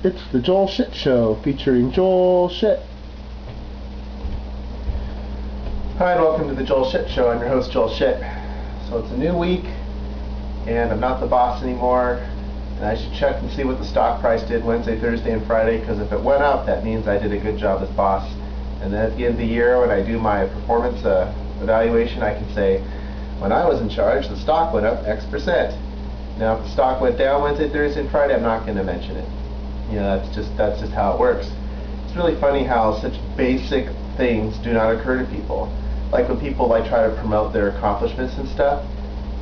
It's the Joel Shit Show featuring Joel Shit. Hi and welcome to the Joel Shit Show. I'm your host Joel Shit. So it's a new week and I'm not the boss anymore, and I should check and see what the stock price did Wednesday, Thursday, and Friday, because if it went up, that means I did a good job as boss. And then at the end of the year, when I do my performance evaluation, I can say, when I was in charge, the stock went up X%. Now if the stock went down Wednesday, Thursday, and Friday, I'm not going to mention it. You know, that's just how it works. It's really funny how such basic things do not occur to people. Like when people try to promote their accomplishments and stuff,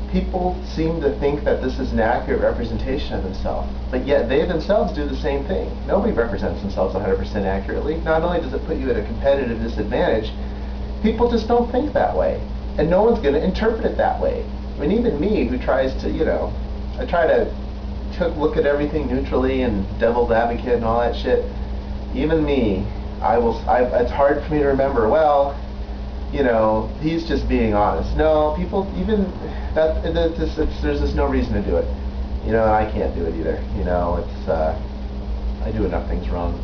people seem to think that this is an accurate representation of themselves, but yet they themselves do the same thing. Nobody represents themselves 100% accurately. Not only does it put you at a competitive disadvantage, people just don't think that way, and no one's going to interpret it that way. I mean, even me, who tries to, I try to look at everything neutrally and devil's advocate and all that shit. Even me, it's hard for me to remember, well, he's just being honest. No, people, even that, there's just no reason to do it. And I can't do it either. I do enough things wrong.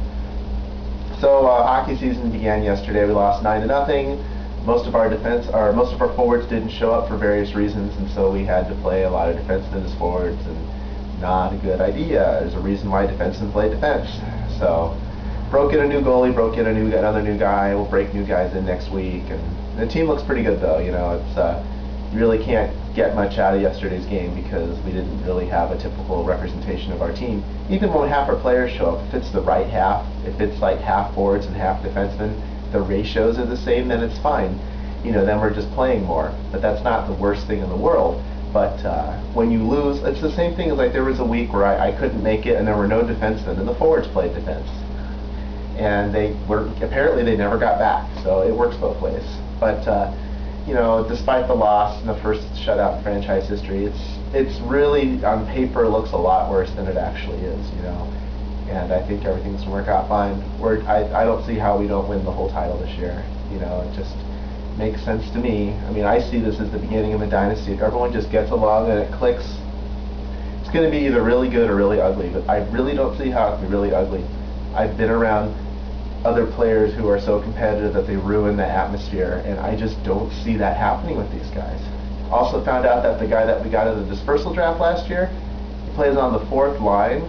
So hockey season began yesterday. We lost 9-0. Most of our forwards didn't show up for various reasons, and so we had to play a lot of defensemen as forwards, and not a good idea. There's a reason why defensemen play defense. So broke in a new goalie, another new guy. We'll break new guys in next week, and the team looks pretty good though. You really can't get much out of yesterday's game because we didn't really have a typical representation of our team. Even when half our players show up, if it's the right half, if it's like half forwards and half defensemen, the ratios are the same, then it's fine. Then we're just playing more. But that's not the worst thing in the world. But when you lose, it's the same thing as there was a week where I couldn't make it and there were no defensemen and the forwards played defense. And apparently they never got back, so it works both ways. But despite the loss in the first shutout in franchise history, it's really, on paper, looks a lot worse than it actually is. And I think everything's gonna work out fine. I don't see how we don't win the whole title this year. It just makes sense to me. I mean, I see this as the beginning of a dynasty. If everyone just gets along and it clicks, it's gonna be either really good or really ugly. But I really don't see how it can be really ugly. I've been around other players who are so competitive that they ruin the atmosphere, and I just don't see that happening with these guys. Also found out that the guy that we got in the dispersal draft last year, he plays on the fourth line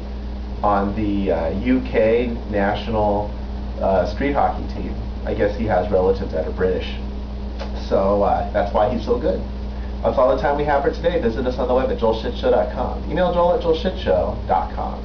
on the UK national street hockey team. I guess he has relatives that are British. So that's why he's so good. That's all the time we have for today. Visit us on the web at joelshitshow.com. Email joel@joelshitshow.com.